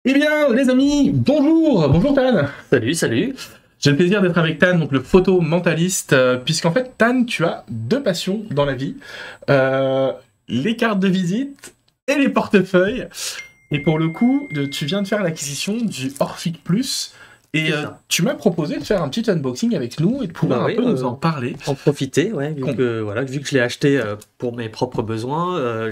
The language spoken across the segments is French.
Eh bien, les amis, bonjour! Bonjour Tan! Salut, salut! J'ai le plaisir d'être avec Tan, donc le photomentaliste, puisqu'en fait, Tan, tu as deux passions dans la vie. Les cartes de visite et les portefeuilles. Et pour le coup, tu viens de faire l'acquisition du Orphic Plus. Et tu m'as proposé de faire un petit unboxing avec nous et de pouvoir un peu nous en parler. En profiter, ouais, vu que je l'ai acheté pour mes propres besoins.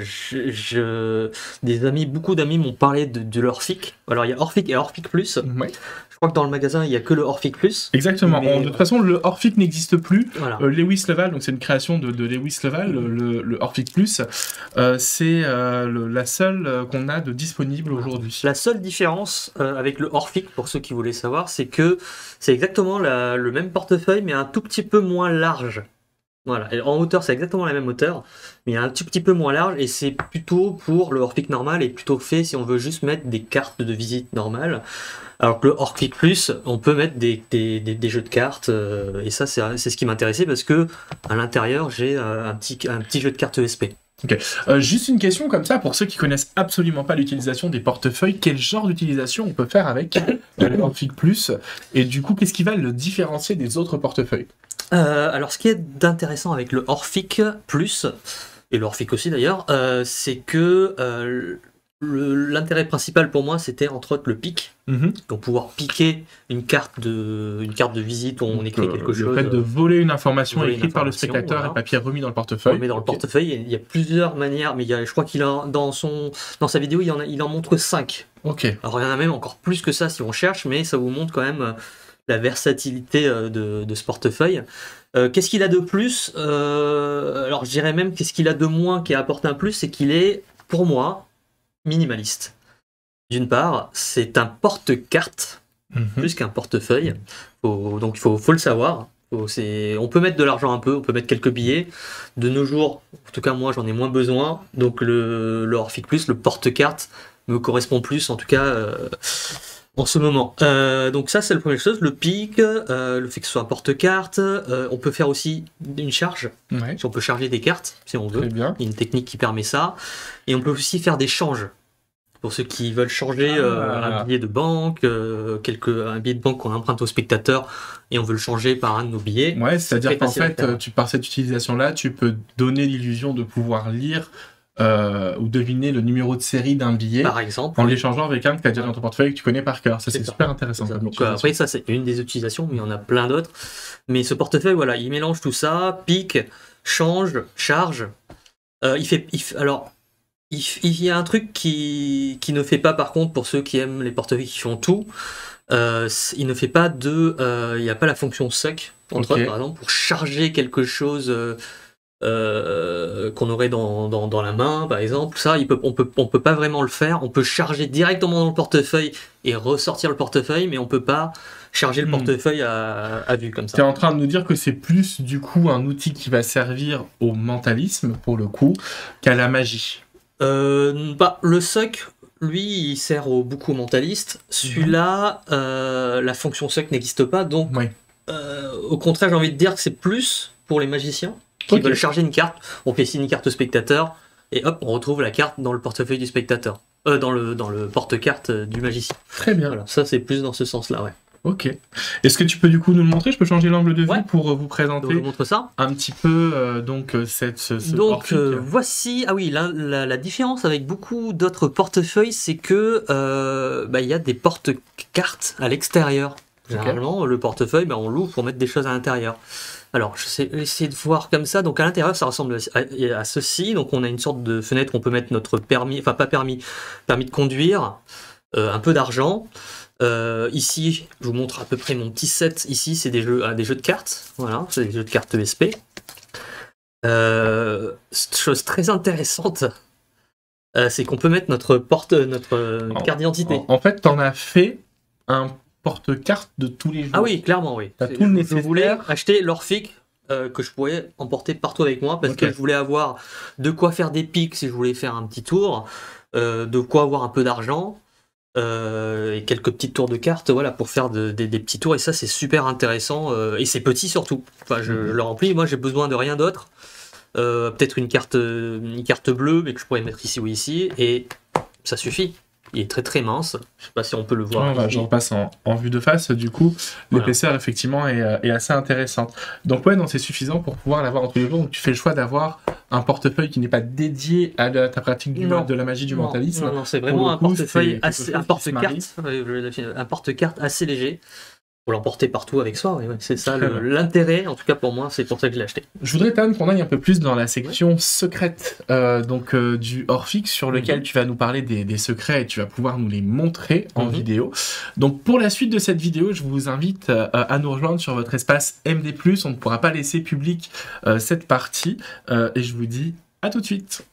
Beaucoup d'amis m'ont parlé de l'Orphic. Alors il y a Orphic et Orphic Plus. Ouais. Je crois que dans le magasin il n'y a que le Orphic Plus. Exactement. De toute façon, le Orphic n'existe plus. Voilà. Lewis Leval, donc c'est une création de Lewis Leval, le Orphic Plus. C'est la seule qu'on a de disponible aujourd'hui. La seule différence avec le Orphic, pour ceux qui voulaient savoir, c'est que c'est exactement le même portefeuille, mais un tout petit peu moins large. Voilà. Et en hauteur, c'est exactement la même hauteur, mais il y a un tout petit peu moins large, et c'est plutôt pour le Orphic normal, et plutôt fait si on veut juste mettre des cartes de visite normales. Alors que le Orphic Plus, on peut mettre des jeux de cartes, et ça, c'est ce qui m'intéressait, parce que à l'intérieur, j'ai un petit jeu de cartes ESP. Ok. Juste une question comme ça, pour ceux qui connaissent absolument pas l'utilisation des portefeuilles, quel genre d'utilisation on peut faire avec le Orphic Plus? Et du coup, qu'est-ce qui va le différencier des autres portefeuilles? Alors, ce qui est d'intéressant avec le Orphic Plus, et le Orphic aussi d'ailleurs, c'est que l'intérêt principal pour moi, c'était entre autres le pic. Donc pouvoir piquer une carte de visite où on écrit quelque chose. Le fait de voler une information écrite par le spectateur et papier remis dans le portefeuille. Remis dans le portefeuille. Il y a plusieurs manières, mais je crois qu'il a dans sa vidéo, il en montre 5. Ok. Alors il y en a même encore plus que ça si on cherche, mais ça vous montre quand même la versatilité de ce portefeuille. Qu'est-ce qu'il a de plus? Alors je dirais même qu'est-ce qu'il a de moins qui apporte un plus, c'est qu'il est, pour moi, minimaliste. D'une part, c'est un porte-carte plus qu'un portefeuille. Donc il faut le savoir. On peut mettre de l'argent un peu, on peut mettre quelques billets. De nos jours, en tout cas moi j'en ai moins besoin. Donc le Orphic Plus, le porte-carte, me correspond plus, en tout cas en ce moment. Donc ça c'est la première chose. Le pic, le fait que ce soit un porte-carte. On peut faire aussi une charge. Ouais. Si on peut charger des cartes, si on veut. Très bien. Il y a une technique qui permet ça. Et on peut aussi faire des changes. Pour ceux qui veulent changer un billet de banque, un billet de banque qu'on emprunte au spectateur et on veut le changer par un de nos billets. Ouais, c'est-à-dire qu'en fait, par cette utilisation-là, tu peux donner l'illusion de pouvoir lire ou deviner le numéro de série d'un billet, par exemple, en l'échangeant avec un que tu as déjà dans ton portefeuille et que tu connais par cœur. Ça, c'est super intéressant. Donc, après, ça, c'est une des utilisations, mais il y en a plein d'autres. Mais ce portefeuille, voilà, il mélange tout ça, pique, change, charge. Alors, il y a un truc qui ne fait pas, par contre, pour ceux qui aiment les portefeuilles qui font tout, il ne fait pas il n'y a pas la fonction suck, entre autres, par exemple, pour charger quelque chose qu'on aurait dans la main, par exemple. Ça, on peut pas vraiment le faire. On peut charger directement dans le portefeuille et ressortir le portefeuille, mais on peut pas charger le portefeuille à vue comme ça. Tu es en train de nous dire que c'est plus, du coup, un outil qui va servir au mentalisme, pour le coup, qu'à la magie. Le suck, lui, il sert beaucoup aux mentalistes. Celui-là, la fonction suck n'existe pas, donc au contraire, j'ai envie de dire que c'est plus pour les magiciens qui veulent charger une carte. On fait signer une carte au spectateur et hop, on retrouve la carte dans le portefeuille du spectateur, dans le porte-carte du magicien. Très bien. Voilà, ça c'est plus dans ce sens-là, ouais. Ok. Est-ce que tu peux du coup nous le montrer? Je peux changer l'angle de vue pour vous présenter je vous montre ça. Un petit peu Donc voici, la différence avec beaucoup d'autres portefeuilles, c'est que il y a des porte-cartes à l'extérieur. Généralement, le portefeuille, on l'ouvre pour mettre des choses à l'intérieur. Alors, je vais essayer de voir comme ça. Donc à l'intérieur, ça ressemble à ceci. Donc on a une sorte de fenêtre où on peut mettre notre permis de conduire, un peu d'argent. Ici, je vous montre à peu près mon petit set. Ici, c'est des jeux de cartes. Voilà, c'est des jeux de cartes ESP. Chose très intéressante, c'est qu'on peut mettre notre carte d'identité. En fait, t'en as fait un porte-carte de tous les jours. Ah oui, clairement, oui. T'as tout le nécessaire. Je voulais acheter l'Orphic que je pourrais emporter partout avec moi parce que je voulais avoir de quoi faire des pics si je voulais faire un petit tour, de quoi avoir un peu d'argent. Et quelques petits tours de cartes, voilà, pour faire des petits tours, et ça c'est super intéressant, et c'est petit surtout. Enfin, je le remplis, moi j'ai besoin de rien d'autre, peut-être une carte bleue, mais que je pourrais mettre ici ou ici, et ça suffit. Il est très très mince. Je sais pas si on peut le voir. Voilà, je repasse en vue de face. Du coup, l'épaisseur effectivement est assez intéressante. Donc ouais, non, c'est suffisant pour pouvoir l'avoir en tous les jours. Donc tu fais le choix d'avoir un portefeuille qui n'est pas dédié à ta pratique de la magie du mentalisme. Non, c'est vraiment un portefeuille assez, un un porte-carte assez léger. Pour l'emporter partout avec soi, c'est ça l'intérêt, en tout cas pour moi, c'est pour ça que je l'ai acheté. Je voudrais, Tan, qu'on aille un peu plus dans la section secrète du hors-fixe, sur lequel tu vas nous parler des secrets et tu vas pouvoir nous les montrer en vidéo. Donc pour la suite de cette vidéo, je vous invite à nous rejoindre sur votre espace MD+, on ne pourra pas laisser public cette partie, et je vous dis à tout de suite.